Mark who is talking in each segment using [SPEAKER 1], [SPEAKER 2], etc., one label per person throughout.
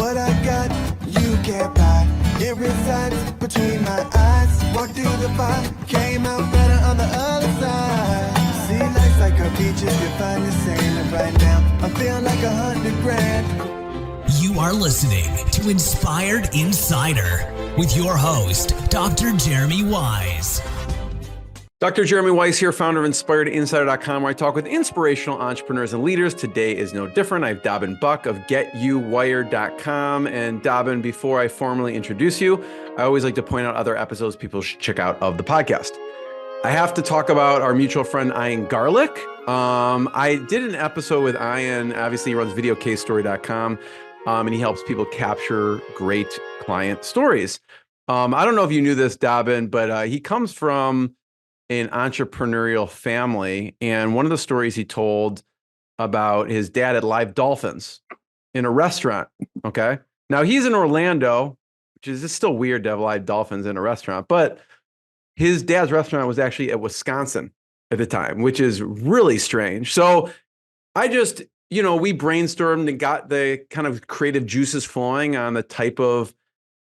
[SPEAKER 1] What I got, you can't buy. It resides between my eyes. Walked through the fire, came out better on the other side. See, life's like a beach if you find the sand. And right now, I'm feeling like 100 grand.
[SPEAKER 2] You are listening to Inspired Insider with your host, Dr. Jeremy Wise.
[SPEAKER 3] Dr. Jeremy Wise here, founder of InspiredInsider.com, where I talk with inspirational entrepreneurs and leaders. Today is no different. I have Dobbin Buck of GetUWired.com. And Dobbin, before I formally introduce you, I always like to point out other episodes people should check out of the podcast. I have to talk about our mutual friend, Ian Garlic. I did an episode with Ian. Obviously, he runs VideoCaseStory.com, and he helps people capture great client stories. I don't know if you knew this, Dobbin, but he comes from an entrepreneurial family. And one of the stories he told about his dad had live dolphins in a restaurant. Okay. Now he's in Orlando, which is just still weird to have live dolphins in a restaurant, but his dad's restaurant was actually at Wisconsin at the time, which is really strange. So I just, we brainstormed and got the kind of creative juices flowing on the type of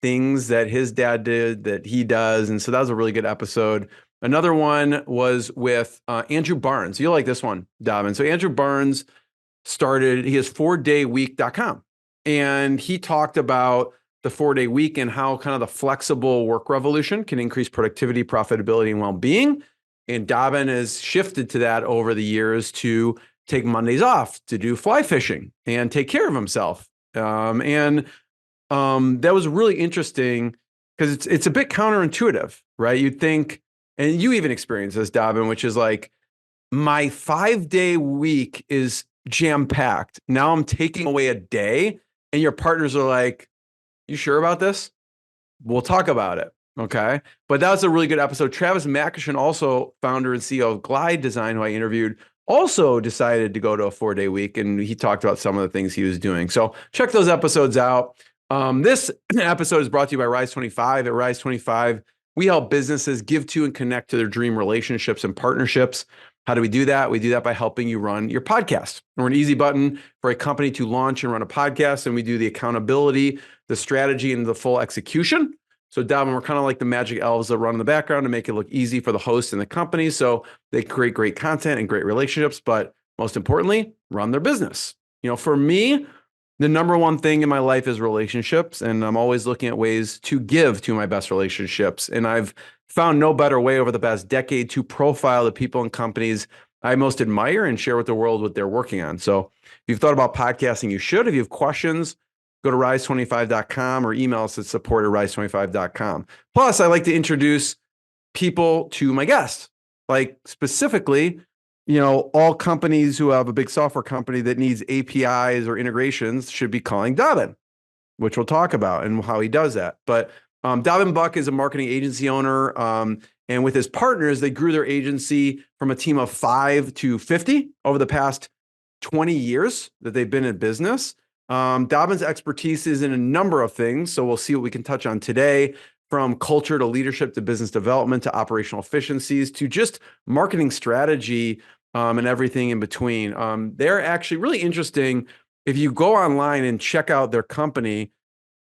[SPEAKER 3] things that his dad did, that he does. And so that was a really good episode. Another one was with Andrew Barnes. You'll like this one, Dobbin. So Andrew Barnes he has 4dayweek.com. And he talked about the 4-day week and how kind of the flexible work revolution can increase productivity, profitability, and well-being. And Dobbin has shifted to that over the years to take Mondays off, to do fly fishing and take care of himself. That was really interesting because it's a bit counterintuitive, right? You'd think, and you even experience this, Dobbin, which is like, my 5-day week is jam-packed. Now I'm taking away a day, and your partners are like, you sure about this? We'll talk about it. Okay. But that was a really good episode. Travis Makishin, also founder and CEO of Glide Design, who I interviewed, also decided to go to a 4-day week, and he talked about some of the things he was doing. So check those episodes out. This episode is brought to you by Rise 25. At Rise 25, we help businesses give to and connect to their dream relationships and partnerships. How do we do that? We do that by helping you run your podcast. We're an easy button for a company to launch and run a podcast, and we do the accountability, the strategy, and the full execution. So Dobbin, we're kind of like the magic elves that run in the background to make it look easy for the host and the company. So they create great content and great relationships, but most importantly, run their business. For me, the number one thing in my life is relationships, and I'm always looking at ways to give to my best relationships. And I've found no better way over the past decade to profile the people and companies I most admire and share with the world what they're working on. So if you've thought about podcasting, you should. If you have questions, go to rise25.com or email us at support@rise25.com. Plus, I like to introduce people to my guests, like specifically, all companies who have a big software company that needs APIs or integrations should be calling Dobbin, which we'll talk about and how he does that. But Dobbin Buck is a marketing agency owner. And with his partners, they grew their agency from a team of 5 to 50 over the past 20 years that they've been in business. Dobbin's expertise is in a number of things. So we'll see what we can touch on today, from culture to leadership to business development to operational efficiencies to just marketing strategy and everything in between. They're actually really interesting. If you go online and check out their company,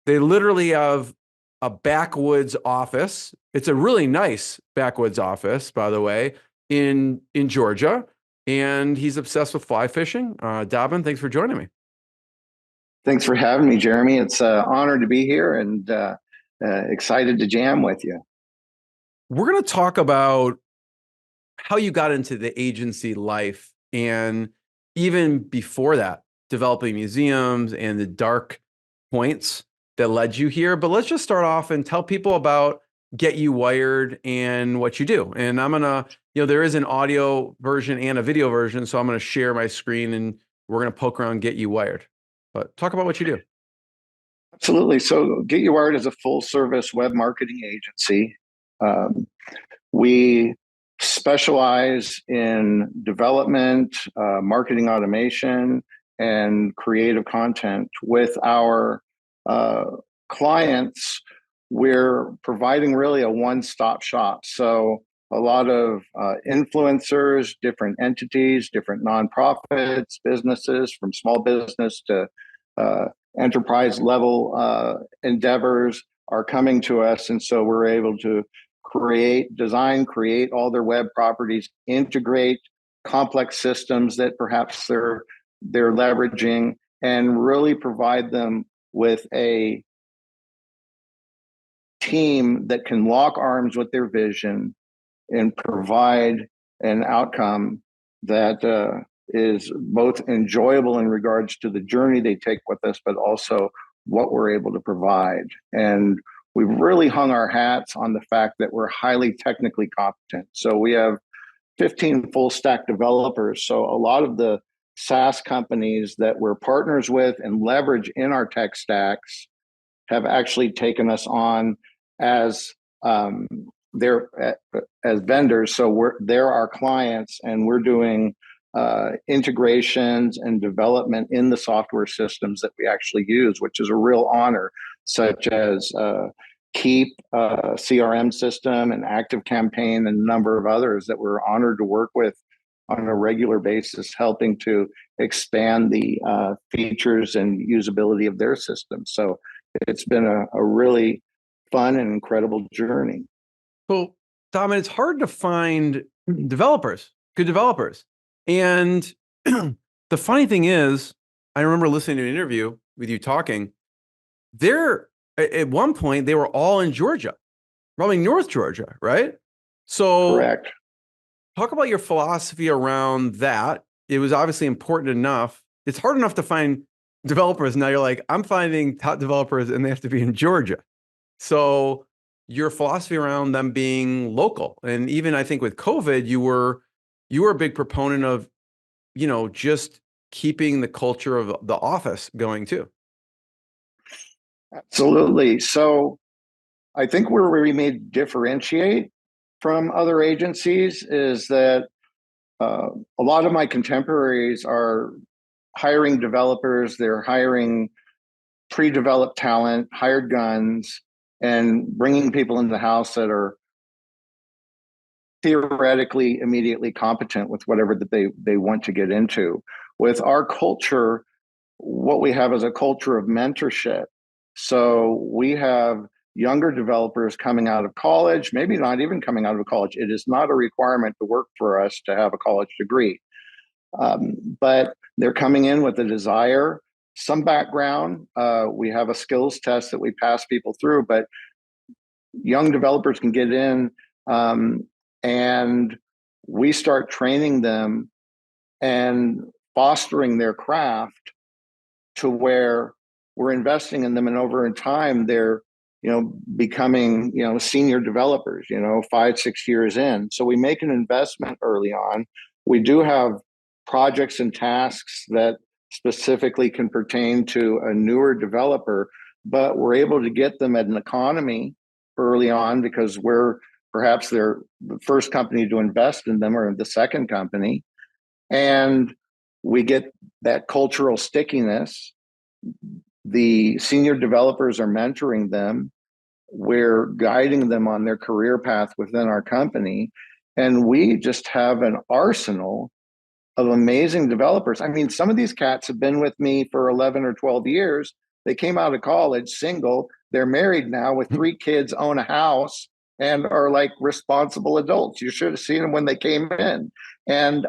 [SPEAKER 3] they literally have a backwoods office. It's a really nice backwoods office, by the way, in Georgia. And he's obsessed with fly fishing. Dobbin, thanks for joining me.
[SPEAKER 4] Thanks for having me, Jeremy. It's an honor to be here and excited to jam with you.
[SPEAKER 3] We're going to talk about how you got into the agency life, and even before that, developing museums and the dark points that led you here. But let's just start off and tell people about GetUWired and what you do. And I'm going to, there is an audio version and a video version, so I'm going to share my screen and we're going to poke around GetUWired. But talk about what you do.
[SPEAKER 4] Absolutely. So GetUWired is a full-service web marketing agency. We specialize in development, marketing automation, and creative content. With our clients, we're providing really a one-stop shop. So a lot of influencers, different entities, different nonprofits, businesses, from small business to enterprise level endeavors are coming to us. And so we're able to create all their web properties, integrate complex systems that perhaps they're leveraging, and really provide them with a team that can lock arms with their vision and provide an outcome that is both enjoyable in regards to the journey they take with us, but also what we're able to provide. And we've really hung our hats on the fact that we're highly technically competent. So we have 15 full stack developers. So a lot of the SaaS companies that we're partners with and leverage in our tech stacks have actually taken us on as they're as vendors. So they're our clients, and we're doing integrations and development in the software systems that we actually use, which is a real honor, such as Keep, CRM system, and Active Campaign, and a number of others that we're honored to work with on a regular basis, helping to expand the features and usability of their system. So it's been a really fun and incredible journey.
[SPEAKER 3] Well, Dobbin, it's hard to find developers, good developers. And the funny thing is, I remember listening to an interview with you talking, at one point, they were all in Georgia, probably North Georgia, right? So
[SPEAKER 4] correct.
[SPEAKER 3] Talk about your philosophy around that. It was obviously important enough. It's hard enough to find developers. Now you're like, I'm finding top developers and they have to be in Georgia. So your philosophy around them being local. And even I think with COVID, you were a big proponent of, just keeping the culture of the office going too.
[SPEAKER 4] Absolutely. So I think where we may differentiate from other agencies is that a lot of my contemporaries are hiring developers, they're hiring pre-developed talent, hired guns, and bringing people into the house that are theoretically immediately competent with whatever that they want to get into. With our culture, what we have is a culture of mentorship. So we have younger developers coming out of college, maybe not even coming out of college. It is not a requirement to work for us to have a college degree. But they're coming in with a desire, some background. We have a skills test that we pass people through, but young developers can get in and we start training them and fostering their craft to where we're investing in them, and over in time they're becoming senior developers 5-6 years in. So we make an investment early on. We do have projects and tasks that specifically can pertain to a newer developer, but we're able to get them at an economy early on because we're perhaps they're the first company to invest in them or the second company, and we get that cultural stickiness. The senior developers are mentoring them. We're guiding them on their career path within our company. And we just have an arsenal of amazing developers. I mean, some of these cats have been with me for 11 or 12 years. They came out of college single. They're married now with 3 kids, own a house, and are like responsible adults. You should have seen them when they came in. And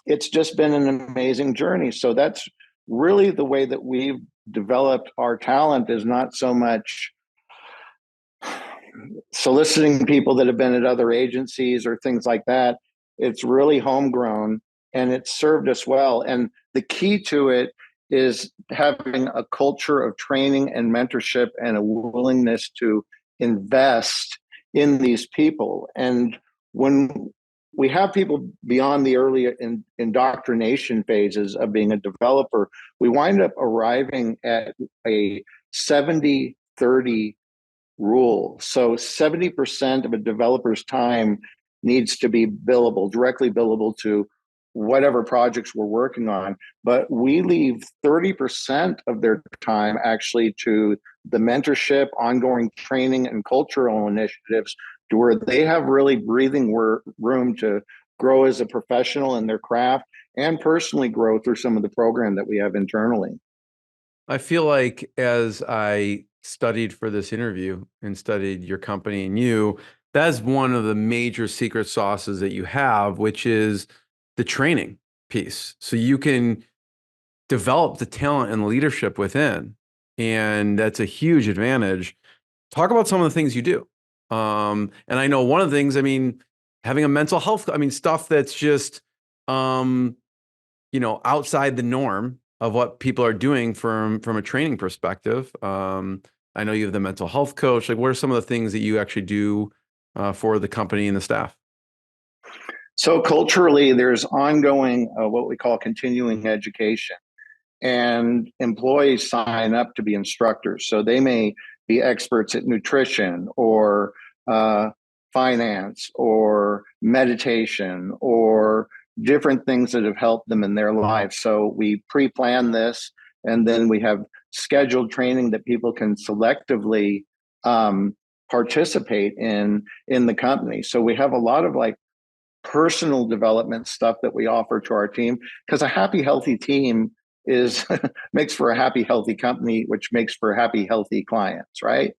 [SPEAKER 4] it's just been an amazing journey. So that's really the way that we've developed our talent, is not so much soliciting people that have been at other agencies or things like that. It's really homegrown, and it's served us well. And the key to it is having a culture of training and mentorship and a willingness to invest in these people. And when we have people beyond the early indoctrination phases of being a developer, we wind up arriving at a 70-30 rule. So 70% of a developer's time needs to be billable, directly billable to whatever projects we're working on. But we leave 30% of their time actually to the mentorship, ongoing training, and cultural initiatives, to where they have really breathing room to grow as a professional in their craft and personally grow through some of the program that we have internally.
[SPEAKER 3] I feel like as I studied for this interview and studied your company and you, that's one of the major secret sauces that you have, which is the training piece. So you can develop the talent and leadership within. And that's a huge advantage. Talk about some of the things you do. And I know one of the things, I mean, having a mental health, I mean, stuff that's just, um, outside the norm of what people are doing from a training perspective. I know you have the mental health coach. Like, what are some of the things that you actually do for the company and the staff?
[SPEAKER 4] So culturally, there's ongoing what we call continuing education, and employees sign up to be instructors. So they may be experts at nutrition or uh, finance or meditation or different things that have helped them in their life. So we pre-plan this, and then we have scheduled training that people can selectively participate in the company. So we have a lot of like personal development stuff that we offer to our team, because a happy, healthy team is makes for a happy, healthy company, which makes for happy, healthy clients, right?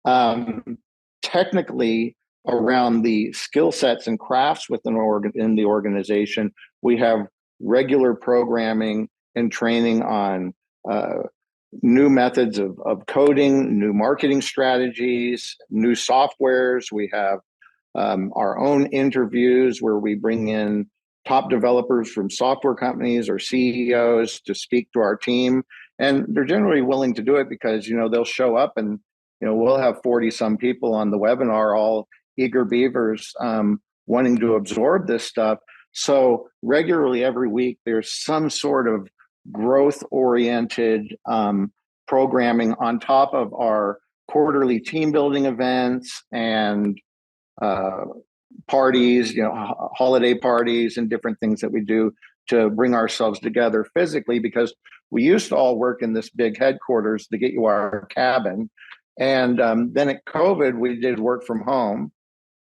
[SPEAKER 4] Um, Technically, around the skill sets and crafts in the organization, we have regular programming and training on uh, new methods of coding, new marketing strategies, new softwares. We have our own interviews where we bring in top developers from software companies or CEOs to speak to our team. And they're generally willing to do it because, they'll show up and, we'll have 40 some people on the webinar, all eager beavers wanting to absorb this stuff. So regularly every week, there's some sort of growth oriented programming on top of our quarterly team building events and uh, parties, holiday parties and different things that we do to bring ourselves together physically, because we used to all work in this big headquarters, the GetUWired cabin. And then at COVID, we did work from home.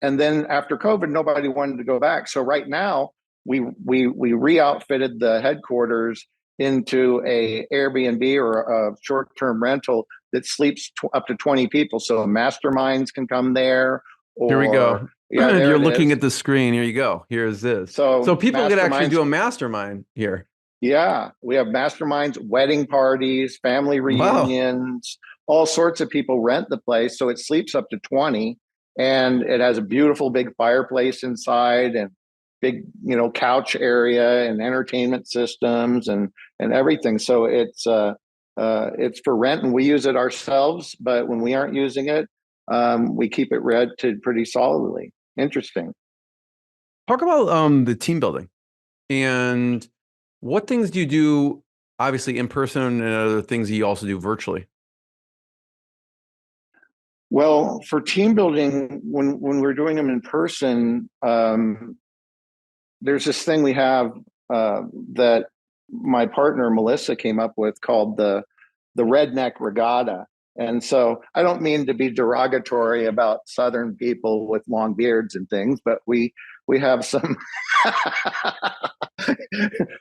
[SPEAKER 4] And then after COVID, nobody wanted to go back. So right now, we re-outfitted the headquarters into a Airbnb or a short-term rental that sleeps up to 20 people. So masterminds can come there.
[SPEAKER 3] Here we
[SPEAKER 4] Or
[SPEAKER 3] go.
[SPEAKER 4] yeah, there
[SPEAKER 3] You're
[SPEAKER 4] it
[SPEAKER 3] looking
[SPEAKER 4] is.
[SPEAKER 3] at the screen. Here you go. Here's this.
[SPEAKER 4] So
[SPEAKER 3] So people could actually
[SPEAKER 4] masterminds,
[SPEAKER 3] do a mastermind here.
[SPEAKER 4] yeah, we have masterminds, wedding parties, family
[SPEAKER 3] Wow.
[SPEAKER 4] reunions, all sorts of people rent the place. So it sleeps up to 20, and it has a beautiful big fireplace inside and big, couch area and entertainment systems and everything. So it's for rent, and we use it ourselves. But when we aren't using it, we keep it rented pretty solidly. Interesting.
[SPEAKER 3] Talk about the team building and what things do you do, obviously in person, and other things that you also do virtually?
[SPEAKER 4] Well, for team building, when we're doing them in person, there's this thing we have that my partner Melissa came up with called the redneck regatta. And so I don't mean to be derogatory about Southern people with long beards and things, but we have some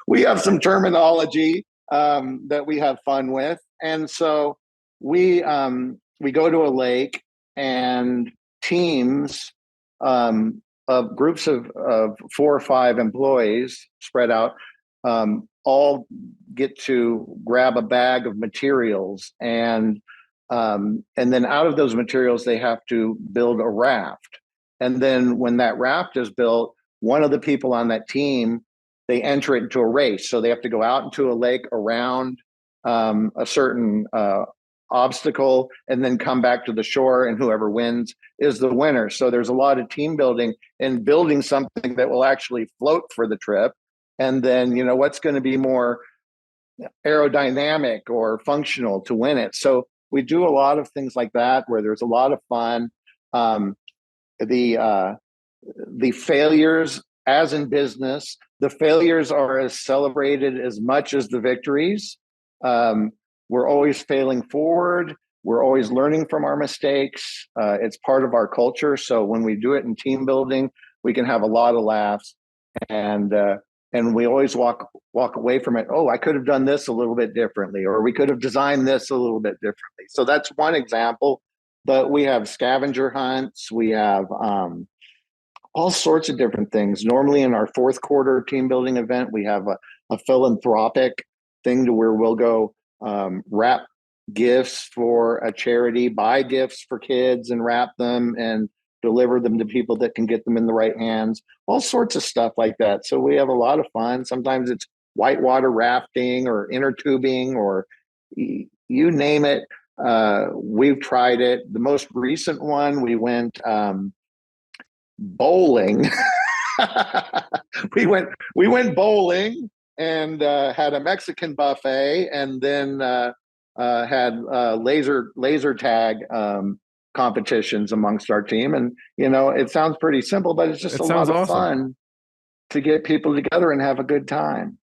[SPEAKER 4] we have some terminology that we have fun with, and so we go to a lake, and teams of groups of 4 or 5 employees spread out all get to grab a bag of materials, and then out of those materials they have to build a raft. And then when that raft is built, one of the people on that team, they enter it into a race. So they have to go out into a lake around a certain obstacle and then come back to the shore, and whoever wins is the winner. So there's a lot of team building and building something that will actually float for the trip. And then, what's going to be more aerodynamic or functional to win it. So we do a lot of things like that where there's a lot of fun. Um, the the failures, as in business, the failures are as celebrated as much as the victories. Um, we're always failing forward. We're always learning from our mistakes. It's part of our culture. So when we do it in team building, we can have a lot of laughs, and and we always walk away from it. Oh, I could have done this a little bit differently, or we could have designed this a little bit differently. So that's one example. But we have scavenger hunts. We have all sorts of different things. Normally, in our fourth quarter team building event, we have a philanthropic thing to where we'll go wrap gifts for a charity, buy gifts for kids and wrap them and deliver them to people that can get them in the right hands, all sorts of stuff like that. So we have a lot of fun. Sometimes it's whitewater rafting or inner tubing or you name it. We've tried it. The most recent one, we went bowling. we went bowling and had a Mexican buffet, and then had laser tag competitions amongst our team. And it sounds pretty simple, but it's just a lot of fun to get people together and have a good time.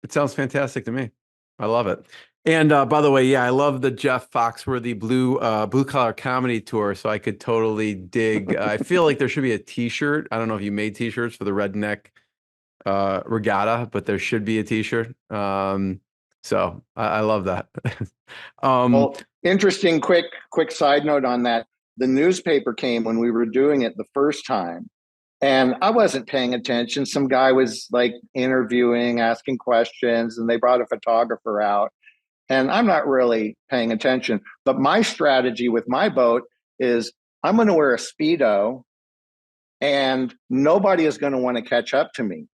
[SPEAKER 3] It sounds fantastic to me. I love it. And by the way, yeah, I love the Jeff Foxworthy blue collar comedy tour. So I could totally dig. I feel like there should be a T-shirt. I don't know if you made T-shirts for the Redneck Regatta, but there should be a T-shirt. So I love that.
[SPEAKER 4] Well, interesting. Quick side note on that. The newspaper came when we were doing it the first time, and I wasn't paying attention. Some guy was like interviewing, asking questions, and they brought a photographer out. And I'm not really paying attention. But my strategy with my boat is I'm going to wear a Speedo and nobody is going to want to catch up to me.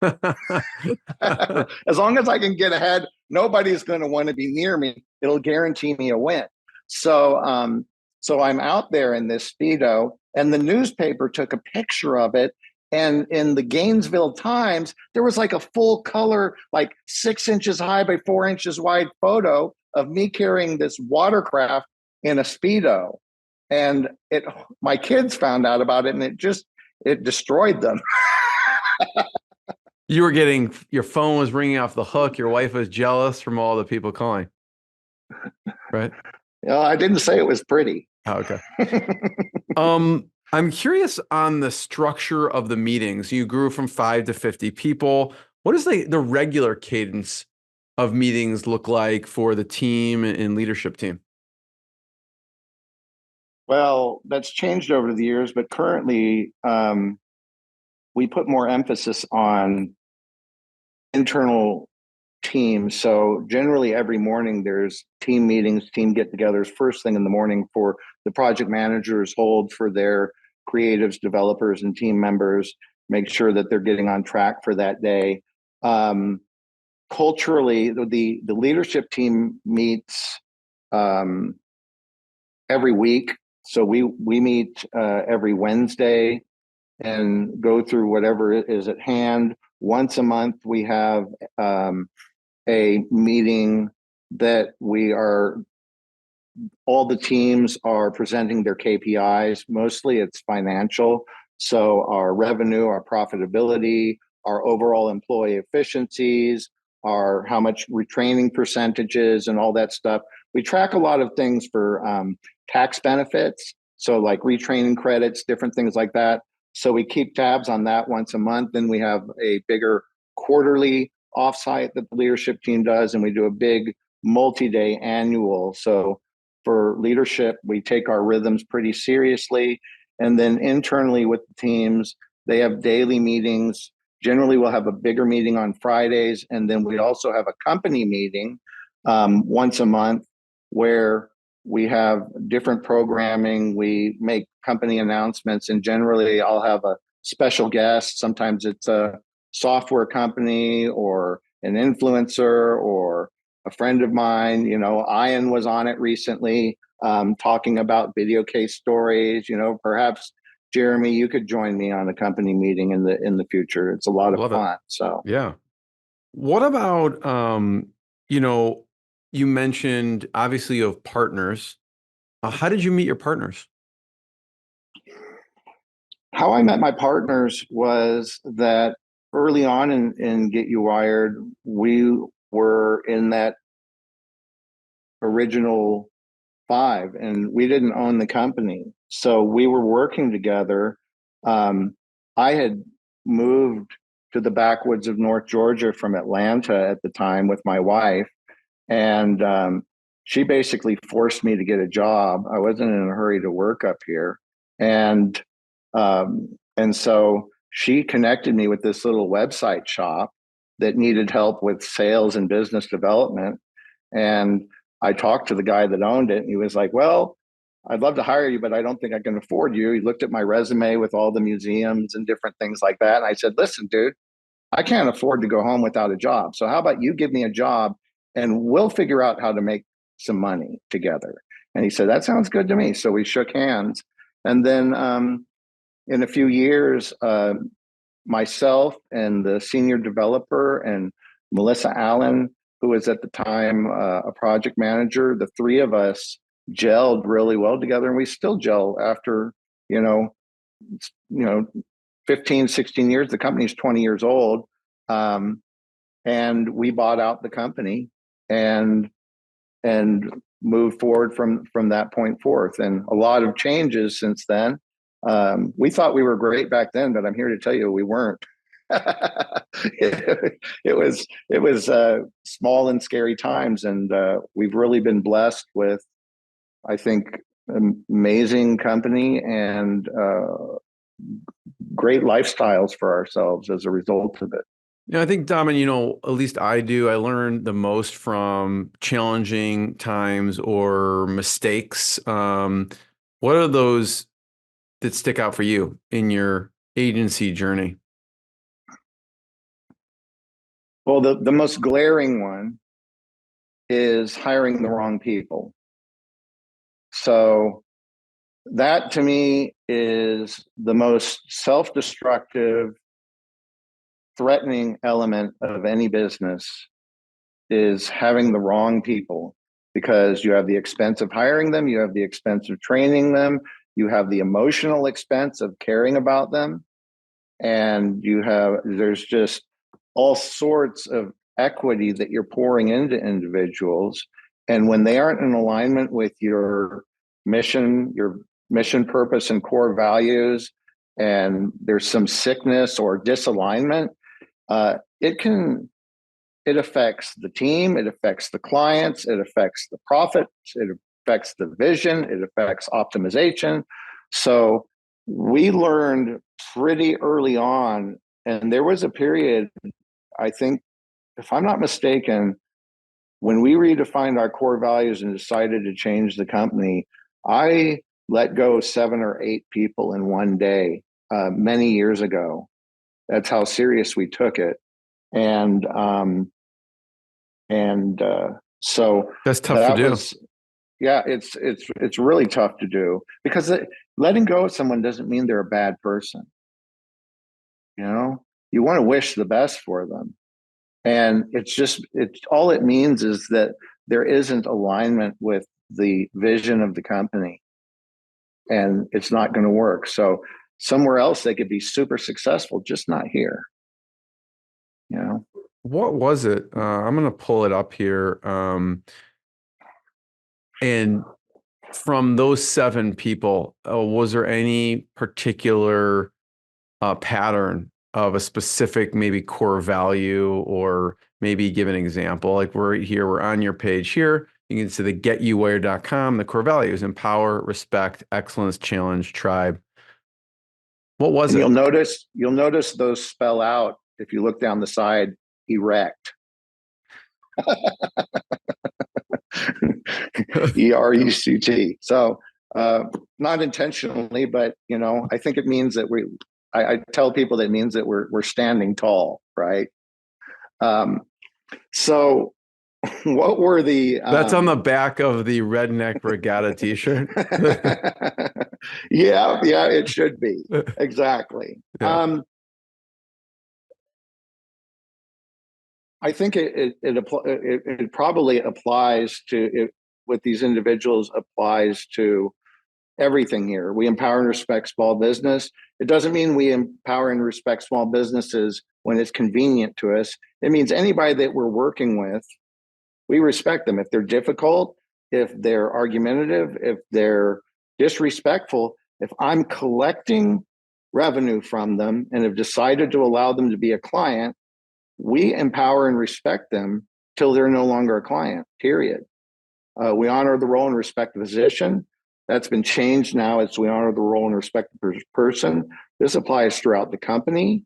[SPEAKER 4] As long as I can get ahead, nobody's going to want to be near me. It'll guarantee me a win. So I'm out there in this Speedo, and the newspaper took a picture of it. And in the Gainesville Times, there was like a full color, like 6 inches high by 4 inches wide photo of me carrying this watercraft in a Speedo. And my kids found out about it, and it destroyed them.
[SPEAKER 3] You were your phone was ringing off the hook. Your wife was jealous from all the people calling, right?
[SPEAKER 4] I didn't say it was pretty.
[SPEAKER 3] Oh, okay. I'm curious on the structure of the meetings. You grew from 5 to 50 people. What does the regular cadence of meetings look like for the team and leadership team?
[SPEAKER 4] Well, that's changed over the years, but currently we put more emphasis on internal teams. So generally every morning there's team meetings, team get-togethers first thing in the morning for the project managers hold for their creatives, developers, and team members, make sure that they're getting on track for that day. Culturally, the leadership team meets every week. So we meet every Wednesday and go through whatever is at hand. Once a month, we have a meeting that all the teams are presenting their KPIs. Mostly it's financial. So our revenue, our profitability, our overall employee efficiencies, our how much retraining percentages and all that stuff. We track a lot of things for tax benefits. So like retraining credits, different things like that. So we keep tabs on that once a month. Then we have a bigger quarterly offsite that the leadership team does, and we do a big multi-day annual. So for leadership, we take our rhythms pretty seriously. And then internally with the teams, they have daily meetings. Generally, we'll have a bigger meeting on Fridays. And then we also have a company meeting once a month where we have different programming. We make company announcements, and generally I'll have a special guest. Sometimes it's a software company or an influencer or a friend of mine. Ian was on it recently talking about video case stories. Perhaps Jeremy, you could join me on a company meeting in the future. It's a lot of fun. So
[SPEAKER 3] yeah. What about you mentioned obviously you have partners. How did you meet your partners?
[SPEAKER 4] How I met my partners was that early on in GetUWired, we were in that original 5, and we didn't own the company. So we were working together. I had moved to the backwoods of North Georgia from Atlanta at the time with my wife. And she basically forced me to get a job. I wasn't in a hurry to work up here. And so she connected me with this little website shop that needed help with sales and business development. And I talked to the guy that owned it, and he was like, well, I'd love to hire you, but I don't think I can afford you. He looked at my resume with all the museums and different things like that. And I said, listen, dude, I can't afford to go home without a job. So how about you give me a job and we'll figure out how to make some money together. And he said, that sounds good to me. So we shook hands. And then in a few years, myself and the senior developer and Melissa Allen, who was at the time a project manager, the three of us gelled really well together. And we still gel after, 15, 16 years. The company's 20 years old. And we bought out the company and moved forward from that point forth. And a lot of changes since then. We thought we were great back then, but I'm here to tell you we weren't. It was small and scary times, and we've really been blessed with, I think, amazing company and great lifestyles for ourselves as a result of it.
[SPEAKER 3] I think, Dobbin, at least I do. I learn the most from challenging times or mistakes. What are those that stick out for you in your agency journey?
[SPEAKER 4] Well, the most glaring one is hiring the wrong people. So that to me is the most self-destructive, threatening element of any business, is having the wrong people, because you have the expense of hiring them, you have the expense of training them, you have the emotional expense of caring about them, and there's just all sorts of equity that you're pouring into individuals. And when they aren't in alignment with your mission purpose and core values, and there's some sickness or disalignment, it affects the team, it affects the clients, it affects the profits, it affects the vision, it affects optimization. So we learned pretty early on, and there was a period, I think, if I'm not mistaken, when we redefined our core values and decided to change the company, I let go 7 or 8 people in one day many years ago. That's how serious we took it. And so
[SPEAKER 3] that's tough to do.
[SPEAKER 4] It's really tough to do, because letting go of someone doesn't mean they're a bad person. You want to wish the best for them. And all it means is that there isn't alignment with the vision of the company, and it's not going to work. So somewhere else they could be super successful, just not here.
[SPEAKER 3] What was it? I'm going to pull it up here. And from those 7 people, was there any particular pattern of a specific maybe core value, or maybe give an example? Like we're on your page here. You can see the GetUWired.com, the core values: empower, respect, excellence, challenge, tribe. What was it?
[SPEAKER 4] You'll notice those spell out, if you look down the side, erect. ERECT. So not intentionally, but I think it means that I tell people that it means that we're standing tall, right? So what were the
[SPEAKER 3] that's on the back of the Redneck Regatta t-shirt.
[SPEAKER 4] yeah, it should be. Exactly. Yeah. I think it probably applies to it with these individuals, applies to everything here. We empower and respect small business. It doesn't mean we empower and respect small businesses when it's convenient to us. It means anybody that we're working with, we respect them. If they're difficult, if they're argumentative, if they're disrespectful, if I'm collecting revenue from them and have decided to allow them to be a client, we empower and respect them till they're no longer a client, period. We honor the role and respect the position. That's been changed now. It's we honor the role and respect the person. This applies throughout the company,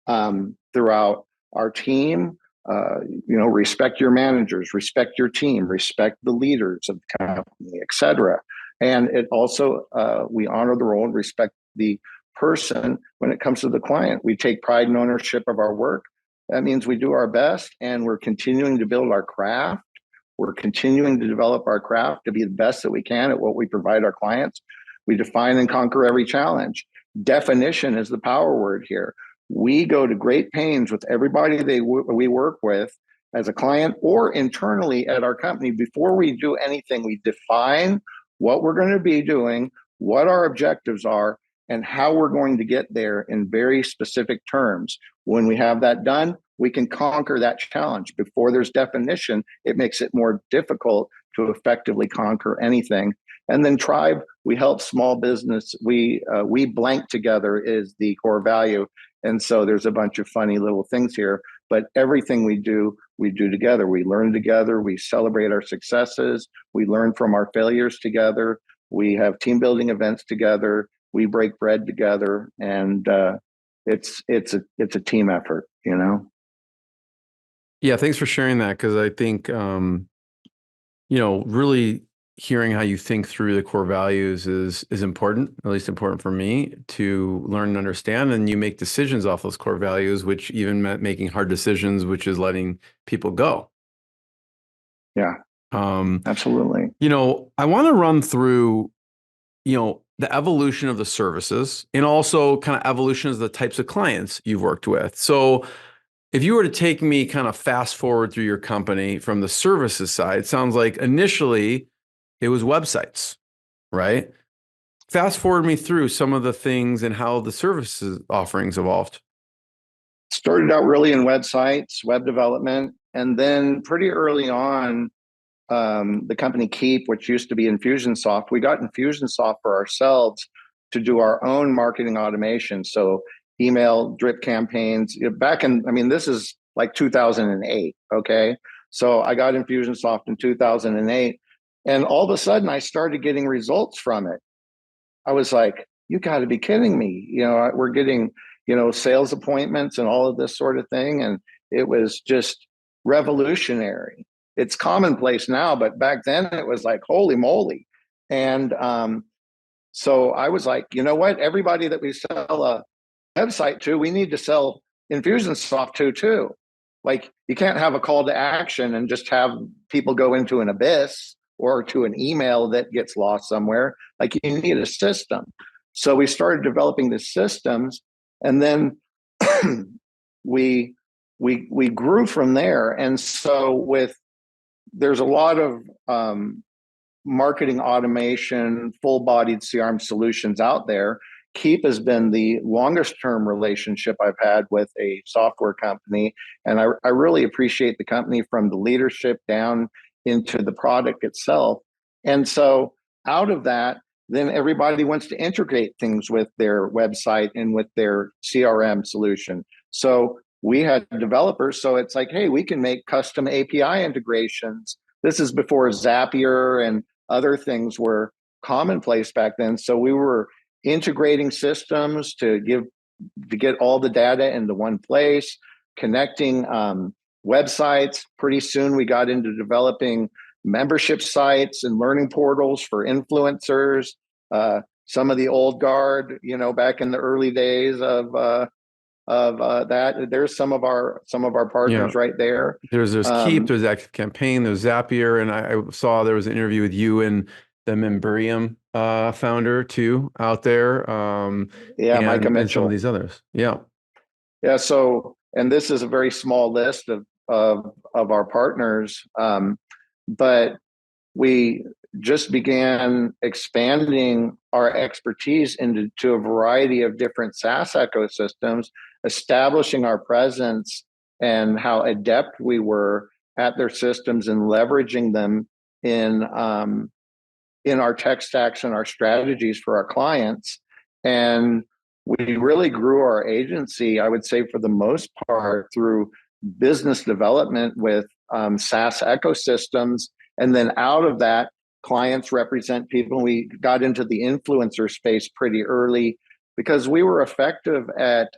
[SPEAKER 4] throughout our team. Respect your managers, respect your team, respect the leaders of the company, etc. And it also, we honor the role and respect the person when it comes to the client. We take pride and ownership of our work. That means we do our best, and we're continuing to build our craft. We're continuing to develop our craft to be the best that we can at what we provide our clients. We define and conquer every challenge. Definition is the power word here. We go to great pains with everybody we work with as a client or internally at our company. Before we do anything, we define what we're going to be doing, what our objectives are, and how we're going to get there in very specific terms. When we have that done, we can conquer that challenge. Before there's definition, it makes it more difficult to effectively conquer anything. And then tribe, we help small business. We blank together is the core value. And so there's a bunch of funny little things here, but everything we do together. We learn together. We celebrate our successes. We learn from our failures together. We have team building events together. We break bread together, and it's a team effort, you know?
[SPEAKER 3] Yeah, thanks for sharing that, because I think, really hearing how you think through the core values is important, at least important for me to learn and understand. And you make decisions off those core values, which even meant making hard decisions, which is letting people go.
[SPEAKER 4] Yeah, absolutely.
[SPEAKER 3] I want to run through, the evolution of the services and also kind of evolution of the types of clients you've worked with. So if you were to take me kind of fast forward through your company from the services side, it sounds like initially it was websites, right? Fast forward me through some of the things and how the services offerings evolved.
[SPEAKER 4] Started out really in websites, web development, and then pretty early on, the company Keep, which used to be Infusionsoft, we got Infusionsoft for ourselves to do our own marketing automation. So email drip campaigns this is like 2008. Okay. So I got Infusionsoft in 2008, and all of a sudden I started getting results from it. I was like, you got to be kidding me. We're getting, sales appointments and all of this sort of thing. And it was just revolutionary. It's commonplace now, but back then it was like, holy moly. And so I was like, you know what? Everybody that we sell a website to, we need to sell Infusionsoft to too. Like, you can't have a call to action and just have people go into an abyss or to an email that gets lost somewhere. Like, you need a system. So we started developing the systems, and then we grew from there. And so there's a lot of marketing automation, full-bodied CRM solutions out there. Keep has been the longest term relationship I've had with a software company. And I really appreciate the company from the leadership down into the product itself. And so out of that, then everybody wants to integrate things with their website and with their CRM solution. So we had developers. So it's like, hey, we can make custom API integrations. This is before Zapier and other things were commonplace back then. So we were integrating systems to get all the data into one place, connecting websites. Pretty soon we got into developing membership sites and learning portals for influencers. Some of the old guard, back in the early days of that. There's some of our partners right there.
[SPEAKER 3] There's Keep, there's Active Campaign, there's Zapier, and I saw there was an interview with you and the Memberium founder too out there.
[SPEAKER 4] Micah Mitchell,
[SPEAKER 3] and some of these others. Yeah.
[SPEAKER 4] So, and this is a very small list of our partners, but we just began expanding our expertise into a variety of different SaaS ecosystems, establishing our presence and how adept we were at their systems and leveraging them in our tech stacks and our strategies for our clients. And we really grew our agency, I would say, for the most part, through business development with SaaS ecosystems. And then out of that, clients represent people. We got into the influencer space pretty early because we were effective at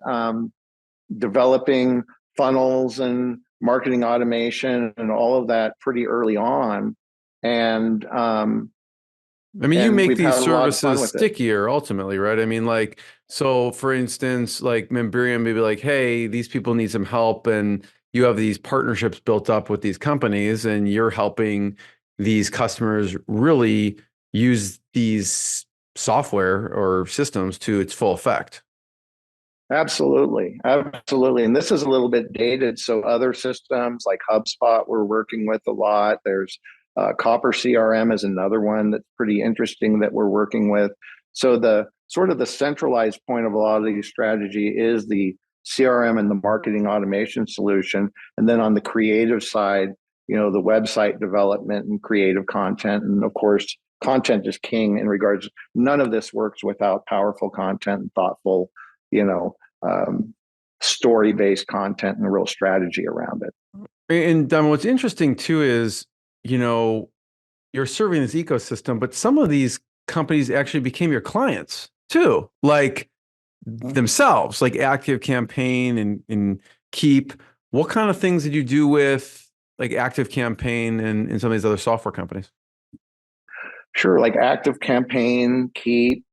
[SPEAKER 4] developing funnels and marketing automation and all of that pretty early on. And
[SPEAKER 3] I mean, you make
[SPEAKER 4] we've
[SPEAKER 3] these
[SPEAKER 4] had a lot of fun
[SPEAKER 3] services
[SPEAKER 4] with it.
[SPEAKER 3] stickier ultimately, right? I mean, like, so for instance, like Memberium may be like, hey, these people need some help, and you have these partnerships built up with these companies, and you're helping these customers really use these software or systems to its full effect.
[SPEAKER 4] Absolutely. Absolutely. And this is a little bit dated. So other systems like HubSpot, we're working with a lot. There's Copper CRM is another one that's pretty interesting that we're working with. So the sort of the centralized point of a lot of these strategy is the CRM and the marketing automation solution. And then on the creative side, the website development and creative content. And of course, content is king in regards. None of this works without powerful content and thoughtful, story-based content and a real strategy around it.
[SPEAKER 3] And what's interesting too is, you're serving this ecosystem, but some of these companies actually became your clients too, like themselves, like Active Campaign and Keep. What kind of things did you do with like Active Campaign and some of these other software companies?
[SPEAKER 4] Sure, like Active Campaign, Keep,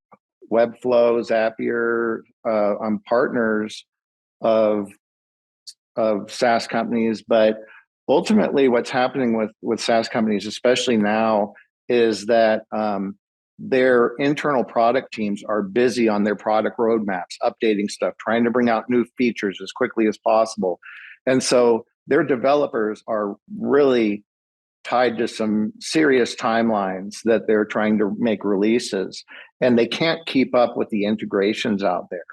[SPEAKER 4] Webflow, Zapier. I'm partners of SaaS companies, but ultimately what's happening with SaaS companies, especially now, is that their internal product teams are busy on their product roadmaps, updating stuff, trying to bring out new features as quickly as possible. And so their developers are really tied to some serious timelines that they're trying to make releases, and they can't keep up with the integrations out there.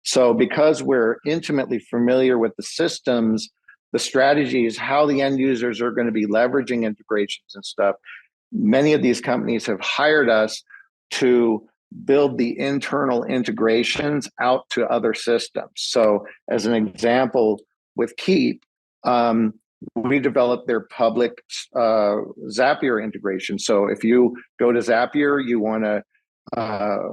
[SPEAKER 4] So because we're intimately familiar with the systems, the strategies, how the end users are going to be leveraging integrations and stuff, many of these companies have hired us to build the internal integrations out to other systems. So as an example, with Keep, we developed their public Zapier integration. So if you go to Zapier, you want to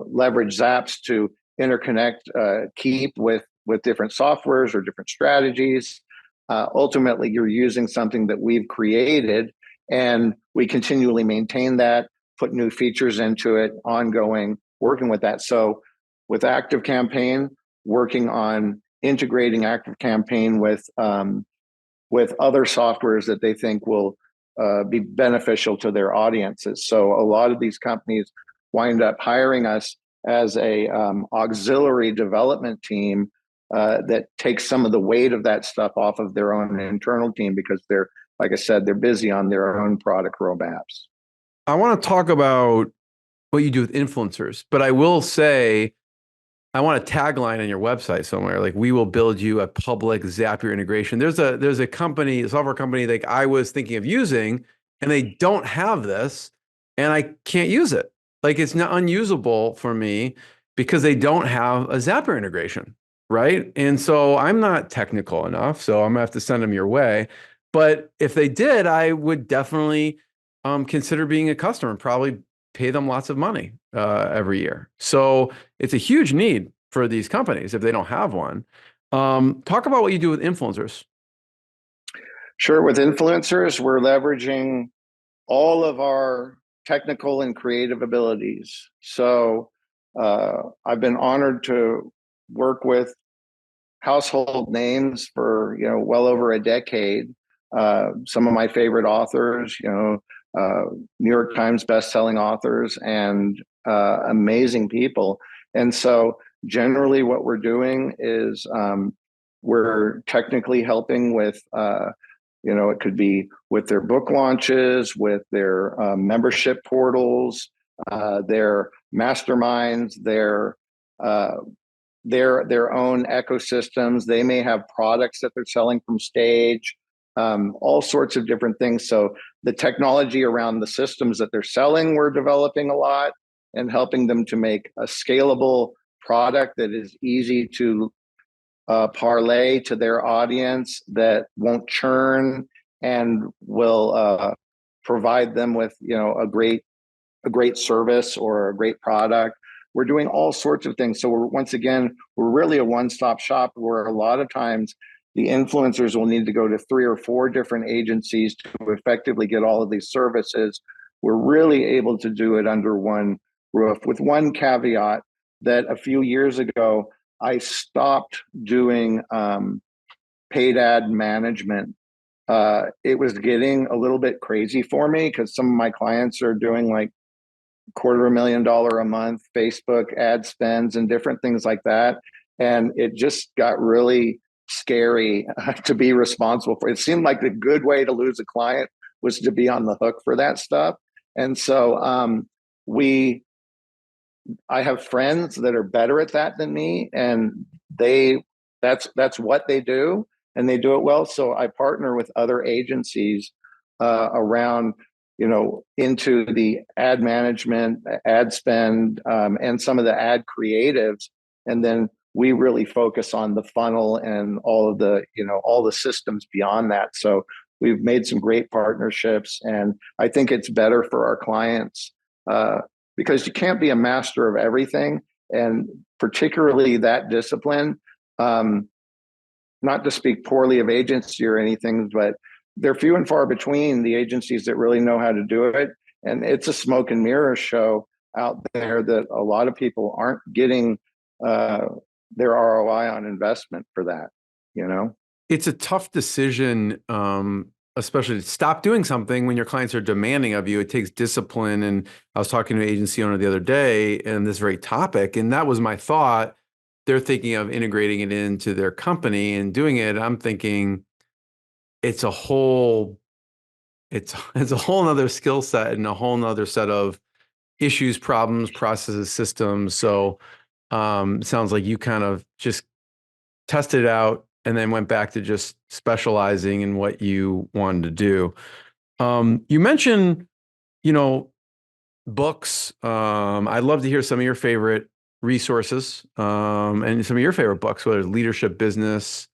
[SPEAKER 4] leverage Zaps to interconnect Keep with different softwares or different strategies. Ultimately, you're using something that we've created, and we continually maintain that, put new features into it, ongoing, working with that. So with Active Campaign, working on integrating Active Campaign with other softwares that they think will be beneficial to their audiences. So a lot of these companies wind up hiring us as a auxiliary development team that takes some of the weight of that stuff off of their own internal team, because they're, like I said, they're busy on their own product roadmaps.
[SPEAKER 3] I want to talk about what you do with influencers, but I will say, I want a tagline on your website somewhere, like, we will build you a public Zapier integration. There's a company, a software company, like I was thinking of using, and they don't have this, and I can't use it. Like, it's not unusable for me because they don't have a Zapier integration, right? And so I'm not technical enough, so I'm gonna have to send them your way. But if they did, I would definitely consider being a customer and probably pay them lots of money every year. So it's a huge need for these companies if they don't have one. Talk about what you do with influencers.
[SPEAKER 4] Sure. With influencers, we're leveraging all of our technical and creative abilities. So I've been honored to work with household names for well over a decade. Some of my favorite authors, New York Times bestselling authors, and amazing people. And so generally what we're doing is we're technically helping with, it could be with their book launches, with their membership portals, their masterminds, their own ecosystems. They may have products that they're selling from stage, all sorts of different things. So the technology around the systems that they're selling, we're developing a lot and helping them to make a scalable, product that is easy to parlay to their audience, that won't churn, and will provide them with a great service or a great product. We're doing all sorts of things. So we're really a one-stop shop, where a lot of times the influencers will need to go to 3 or 4 different agencies to effectively get all of these services. We're really able to do it under one roof, with one caveat, that a few years ago, I stopped doing paid ad management. It was getting a little bit crazy for me, because some of my clients are doing like $250,000 a month Facebook ad spends and different things like that. And it just got really scary to be responsible for. It seemed like the good way to lose a client was to be on the hook for that stuff. And so I have friends that are better at that than me, and that's what they do, and they do it well. So I partner with other agencies around, into the ad management, ad spend, and some of the ad creatives. And then we really focus on the funnel and all of the, all the systems beyond that. So we've made some great partnerships, and I think it's better for our clients, because you can't be a master of everything, and particularly that discipline. Not to speak poorly of agency or anything, but they're few and far between, the agencies that really know how to do it. And it's a smoke and mirror show out there, that a lot of people aren't getting their ROI on investment for that.
[SPEAKER 3] It's a tough decision, especially to stop doing something when your clients are demanding of you. It takes discipline. And I was talking to an agency owner the other day and this very topic, and that was my thought. They're thinking of integrating it into their company and doing it. I'm thinking it's a whole nother skill set and a whole nother set of issues, problems, processes, systems. So sounds like you kind of just tested it out and then went back to just specializing in what you wanted to do. You mentioned, books. I'd love to hear some of your favorite resources and some of your favorite books, whether it's leadership, business.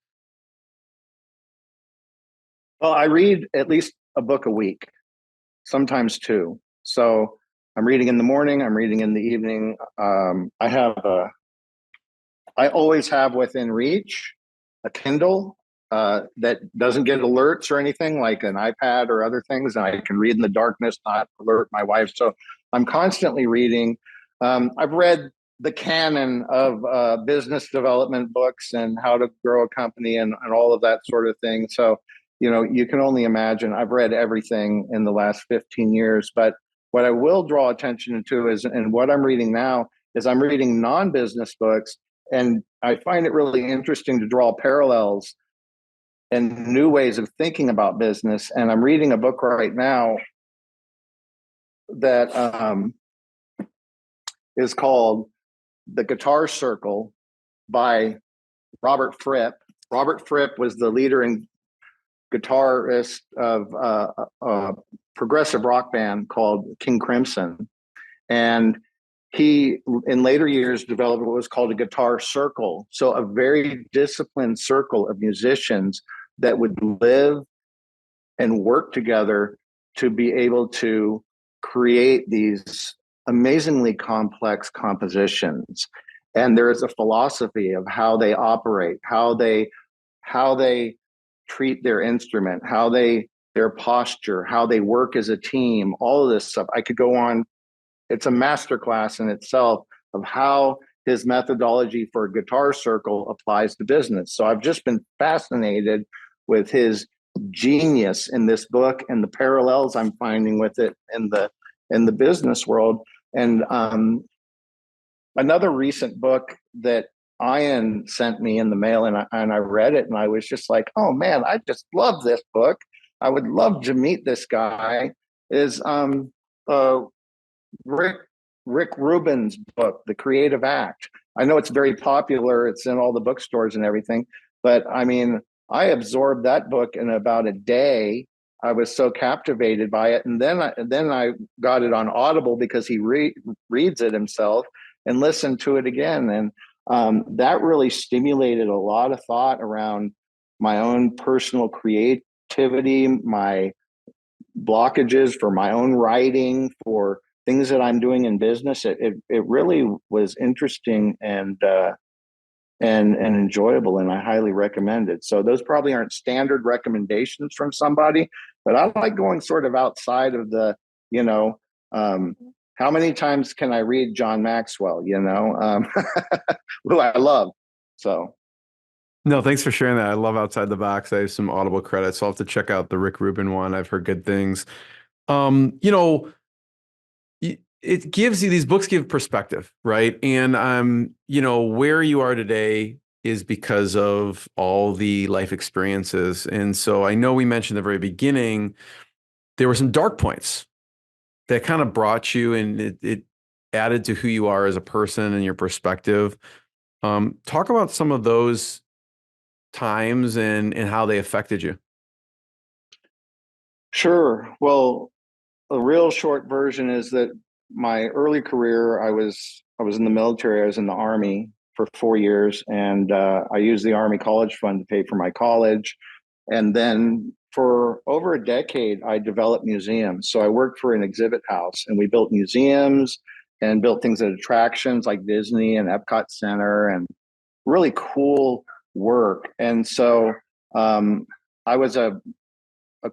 [SPEAKER 4] Well, I read at least a book a week, sometimes 2. So I'm reading in the morning, I'm reading in the evening. I always have within reach a Kindle that doesn't get alerts or anything like an iPad or other things, and I can read in the darkness, not alert my wife. So I'm constantly reading. I've read the canon of business development books and how to grow a company and all of that sort of thing. So, you can only imagine. I've read everything in the last 15 years. But what I will draw attention to is, and what I'm reading now, is I'm reading non-business books. And I find it really interesting to draw parallels and new ways of thinking about business. And I'm reading a book right now that is called The Guitar Circle by Robert Fripp. Robert Fripp was the leader and guitarist of a progressive rock band called King Crimson. And he, in later years, developed what was called a guitar circle. So a very disciplined circle of musicians that would live and work together to be able to create these amazingly complex compositions. And there is a philosophy of how they operate, how they treat their instrument, their posture, how they work as a team, all of this stuff. I could go on. It's a masterclass in itself of how his methodology for a guitar circle applies to business. So I've just been fascinated with his genius in this book and the parallels I'm finding with it in the business world. And another recent book that Ian sent me in the mail, and I read it, and I was just like, oh man, I just love this book. I would love to meet this guy. Is Rick Rubin's book, The Creative Act. I know it's very popular. It's in all the bookstores and everything. But I mean, I absorbed that book in about a day. I was so captivated by it. And then I got it on Audible because he reads it himself. and listen to it again. And that really stimulated a lot of thought around my own personal creativity, my blockages for my own writing, for things that I'm doing in business. It really was interesting and enjoyable, and I highly recommend it. So those probably aren't standard recommendations from somebody, but I like going sort of outside of the, you know, how many times can I read John Maxwell, who I love. So.
[SPEAKER 3] No, thanks for sharing that. I love Outside the Box. I have some Audible credits, so I'll have to check out the Rick Rubin one. I've heard good things. You know, it gives you, these books give perspective, right? And you know, where you are today is because of all the life experiences. And so I know we mentioned at the very beginning, there were some dark points that kind of brought you, and it added to who you are as a person and your perspective. Talk about some of those times and how they affected you.
[SPEAKER 4] Sure. Well, a real short version is that my early career, I was in the military. I was in the Army for 4 years, and I used the Army College Fund to pay for my college. And then for over a decade, I developed museums. So I worked for an exhibit house, and we built museums and built things at attractions like Disney and Epcot Center, and really cool work. And so I was a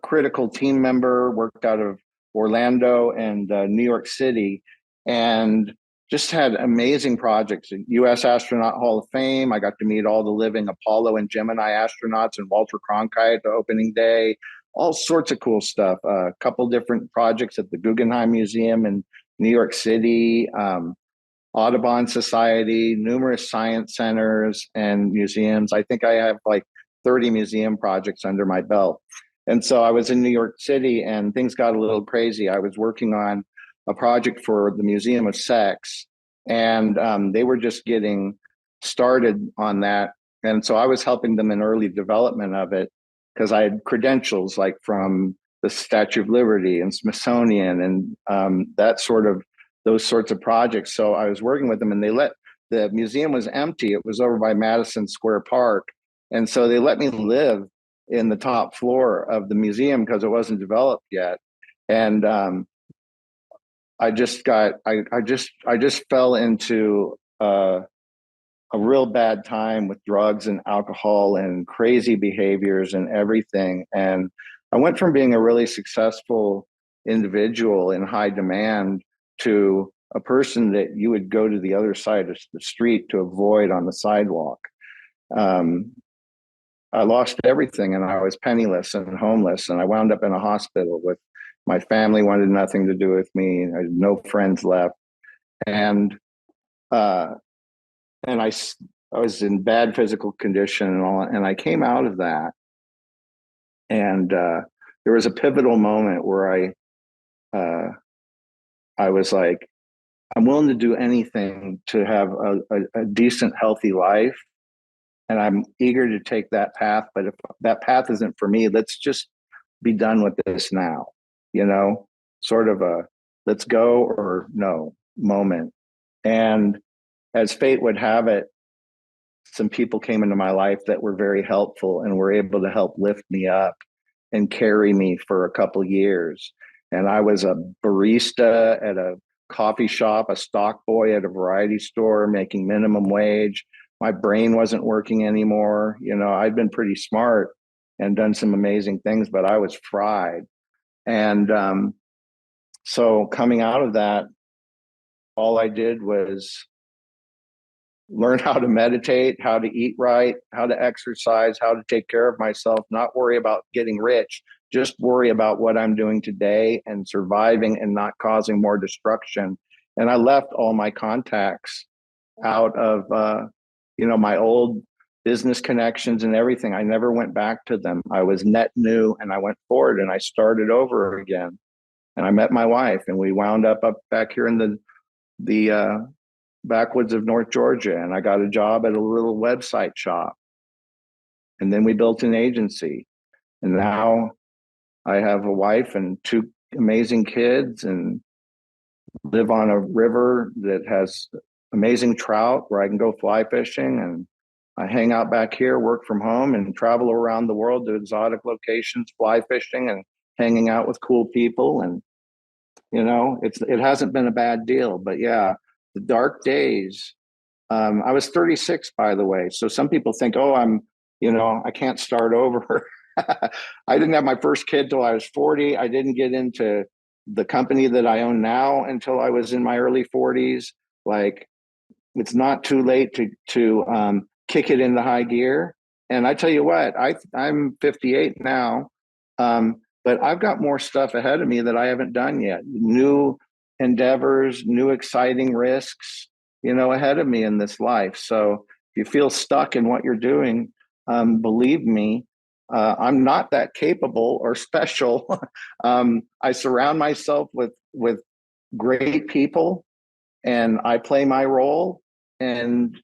[SPEAKER 4] critical team member, worked out of Orlando and New York City, and just had amazing projects. U.S. Astronaut Hall of Fame. I got to meet all the living Apollo and Gemini astronauts and Walter Cronkite the opening day. All sorts of cool stuff. A couple different projects at the Guggenheim Museum in New York City, Audubon Society, numerous science centers and museums. I think I have like 30 museum projects under my belt. And so I was in New York City, and things got a little crazy. I was working on a project for the Museum of Sex, and they were just getting started on that. And so I was helping them in early development of it, because I had credentials like from the Statue of Liberty and Smithsonian and those sorts of projects. So I was working with them, and the museum was empty. It was over by Madison Square Park. And so they let me live in the top floor of the museum because it wasn't developed yet. And I just fell into a real bad time with drugs and alcohol and crazy behaviors and everything. And I went from being a really successful individual in high demand to a person that you would go to the other side of the street to avoid on the sidewalk. I lost everything, and I was penniless and homeless, and I wound up in a hospital with my family wanted nothing to do with me. I had no friends left. And I was in bad physical condition and all, and I came out of that. And there was a pivotal moment where I was like, I'm willing to do anything to have a decent, healthy life. And I'm eager to take that path. But if that path isn't for me, let's just be done with this now, sort of a let's go or no moment. And as fate would have it, some people came into my life that were very helpful and were able to help lift me up and carry me for a couple years. And I was a barista at a coffee shop, a stock boy at a variety store, making minimum wage. My brain wasn't working anymore. I'd been pretty smart and done some amazing things, but I was fried. And so coming out of that, all I did was learn how to meditate, how to eat right, how to exercise, how to take care of myself, not worry about getting rich, just worry about what I'm doing today and surviving and not causing more destruction. And I left all my contacts out of, my old business connections and everything. I never went back to them. I was net new, and I went forward and I started over again. And I met my wife, and we wound up back here in the backwoods of North Georgia. And I got a job at a little website shop. And then we built an agency. And now I have a wife and two amazing kids and live on a river that has amazing trout where I can go fly fishing, and I hang out back here, work from home, and travel around the world to exotic locations, fly fishing and hanging out with cool people. And, it hasn't been a bad deal. But yeah, the dark days. I was 36, by the way. So some people think, oh, I can't start over. I didn't have my first kid till I was 40. I didn't get into the company that I own now until I was in my early 40s. Like, it's not too late to kick it into high gear. And I tell you what, I'm 58 now, but I've got more stuff ahead of me that I haven't done yet. New endeavors, new exciting risks, ahead of me in this life. So if you feel stuck in what you're doing, believe me, I'm not that capable or special. I surround myself with great people, and I play my role, and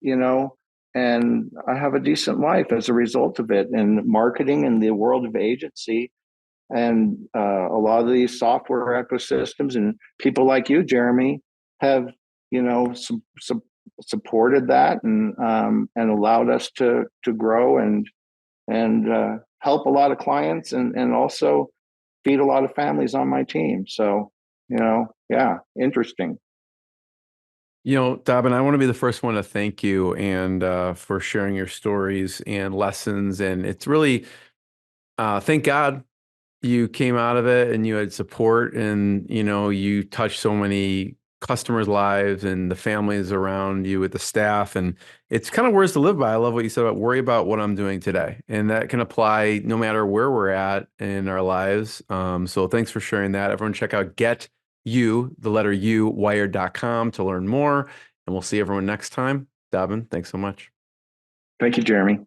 [SPEAKER 4] and I have a decent life as a result of it. And marketing in the world of agency, and a lot of these software ecosystems and people like you, Jeremy, have supported that, and allowed us to grow and help a lot of clients, and also feed a lot of families on my team. So yeah, interesting.
[SPEAKER 3] Dobbin, I want to be the first one to thank you and for sharing your stories and lessons. And it's really, thank God you came out of it and you had support, and, you touched so many customers' lives and the families around you with the staff. And it's kind of words to live by. I love what you said about worry about what I'm doing today. And that can apply no matter where we're at in our lives. So thanks for sharing that. Everyone check out GetUWired.com to learn more. And we'll see everyone next time. Dobbin, thanks so much.
[SPEAKER 4] Thank you, Jeremy.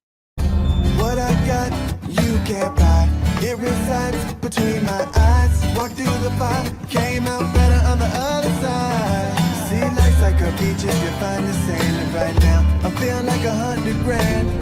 [SPEAKER 1] What I got, you can't buy. It resides between my eyes. Walked through the fire, came out better on the other side. See, life's like a beach if you find the sand. And right now, I'm feeling like 100 grand.